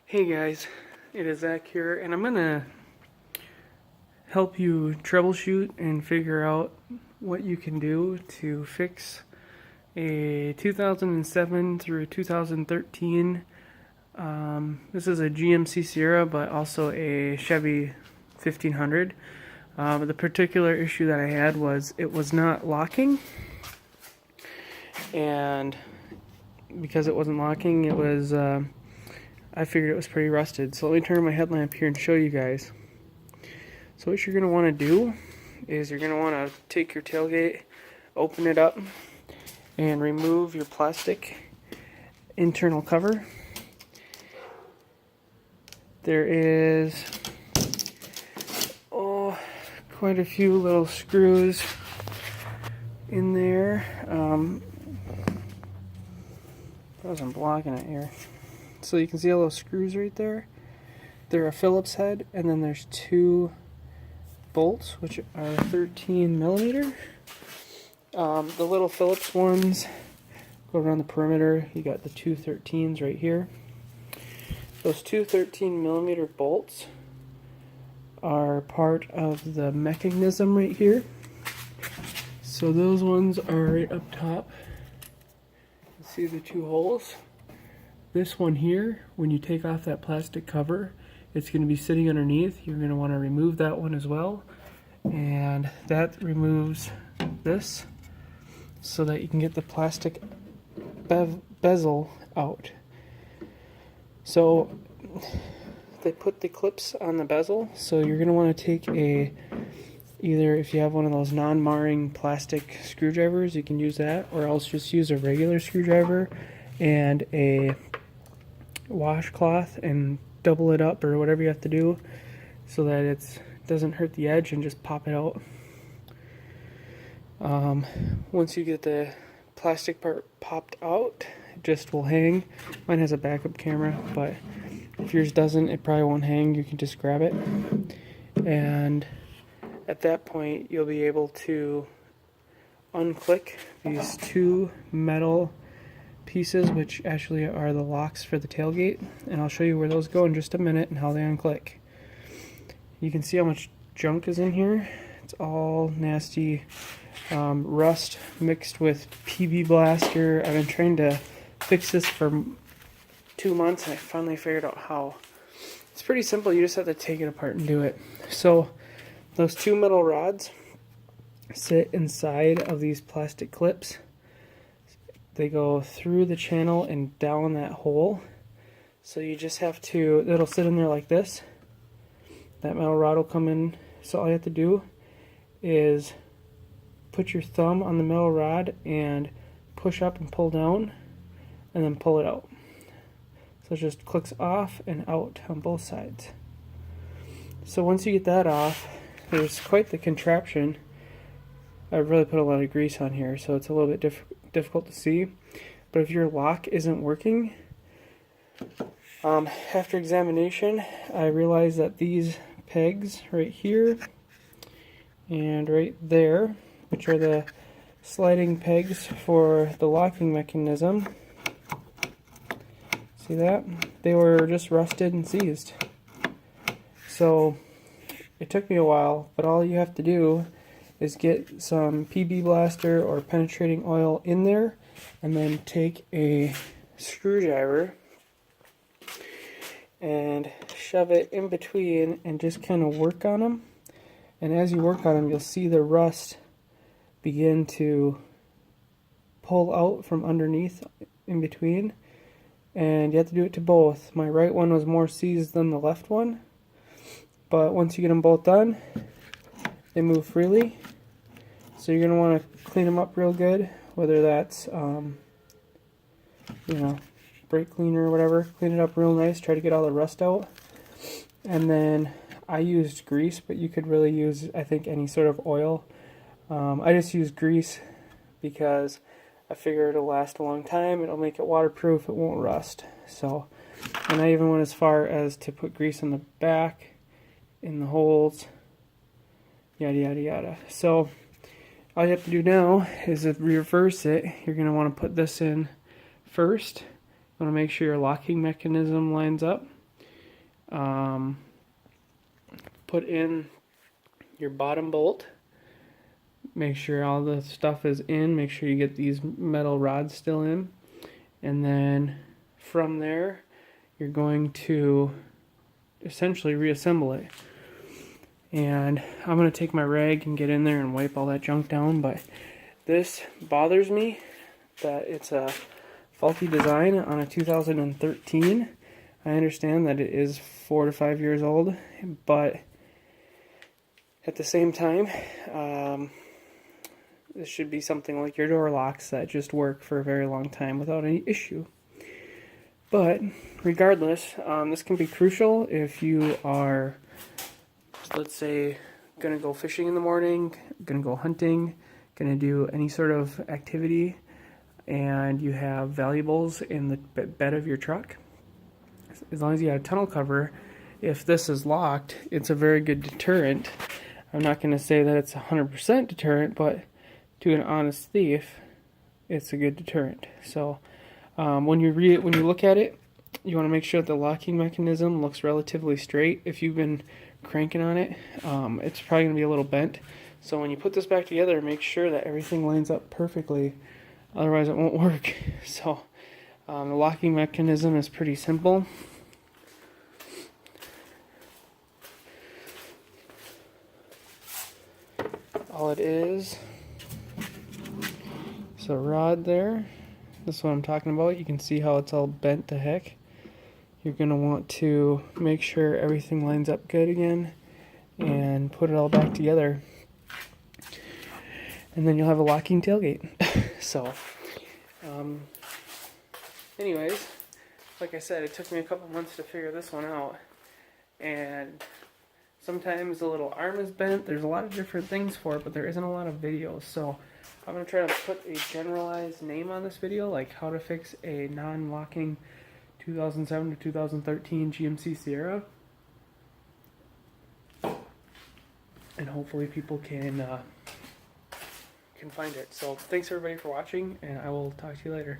Hey guys, it is Zach here, and I'm gonna help you troubleshoot and figure out what you can do to fix a 2007 through 2013. This is a GMC Sierra, but also a Chevy 1500. But the particular issue that I had was it was not locking, and because it wasn't locking, it was I figured it was pretty rusted. So let me turn my headlamp here and show you guys. So what you're going to want to do is you're going to want to take your tailgate, open it up, and remove your plastic internal cover. There is quite a few little screws in there. I wasn't blocking it here. So you can see all those screws right there. They're a Phillips head, and then there's two bolts, which are 13 millimeter. The little Phillips ones go around the perimeter. You got the two 13s right here. Those two 13 millimeter bolts are part of the mechanism right here. So those ones are right up top. You see the two holes? This one here, when you take off that plastic cover, it's going to be sitting underneath. You're going to want to remove that one as well. And that removes this so that you can get the plastic bezel out. So they put the clips on the bezel, so you're going to want to take either if you have one of those non-marring plastic screwdrivers, you can use that, or else just use a regular screwdriver and a washcloth and double it up or whatever you have to do so that it doesn't hurt the edge, and just pop it out. Once you get the plastic part popped out, it just will hang. Mine has a backup camera, but if yours doesn't, it probably won't hang. You can just grab it, and at that point you'll be able to unclick these two metal pieces, which actually are the locks for the tailgate, and I'll show you where those go in just a minute and how they unclick. You can see how much junk is in here. It's all nasty rust mixed with PB Blaster. I've been trying to fix this for 2 months, and I finally figured out how. It's pretty simple. You just have to take it apart and do it. So those two metal rods sit inside of these plastic clips. They go through the channel and down that hole. So you just have to, it'll sit in there like this. That metal rod will come in. So all you have to do is put your thumb on the metal rod and push up and pull down, and then pull it out. So it just clicks off and out on both sides. So once you get that off, there's quite the contraption. I've really put a lot of grease on here, so it's a little bit difficult to see. But if your lock isn't working, after examination, I realized that these pegs right here and right there, which are the sliding pegs for the locking mechanism, see that? They were just rusted and seized. So it took me a while, but all you have to do is get some PB Blaster or penetrating oil in there, and then take a screwdriver and shove it in between and just kind of work on them. And as you work on them, you'll see the rust begin to pull out from underneath in between. And you have to do it to both. My right one was more seized than the left one, but once you get them both done, they move freely. So you're going to want to clean them up real good, whether that's brake cleaner or whatever. Clean it up real nice, try to get all the rust out. And then I used grease, but you could really use, I think, any sort of oil. I just used grease because I figure it'll last a long time, it'll make it waterproof, it won't rust. So, and I even went as far as to put grease on the back, in the holes, yada yada yada. So all you have to do now is reverse it. You're going to want to put this in first. You want to make sure your locking mechanism lines up. put in your bottom bolt. Make sure all the stuff is in. Make sure you get these metal rods still in. And then from there, you're going to essentially reassemble it. And I'm going to take my rag and get in there and wipe all that junk down. But this bothers me that it's a faulty design on a 2013. I understand that it is 4 to 5 years old, but at the same time, this should be something like your door locks that just work for a very long time without any issue. But regardless, this can be crucial if you are, let's say, going to go fishing in the morning, going to go hunting, going to do any sort of activity, and you have valuables in the bed of your truck. As long as you have tunnel cover, if this is locked, it's a very good deterrent. I'm not going to say that it's 100% deterrent, but to an honest thief, it's a good deterrent. So when you look at it, you want to make sure that the locking mechanism looks relatively straight. If you've been cranking on it, it's probably going to be a little bent. So when you put this back together, make sure that everything lines up perfectly. Otherwise, it won't work. So the locking mechanism is pretty simple. All it is a rod there. This is what I'm talking about. You can see how it's all bent to heck. You're going to want to make sure everything lines up good again and put it all back together. And then you'll have a locking tailgate. So, anyways, like I said, it took me a couple months to figure this one out. And sometimes the little arm is bent. There's a lot of different things for it, but there isn't a lot of videos. So I'm going to try to put a generalized name on this video, like how to fix a non-locking 2007 to 2013 GMC Sierra. And hopefully people can find it. So thanks everybody for watching, and I will talk to you later.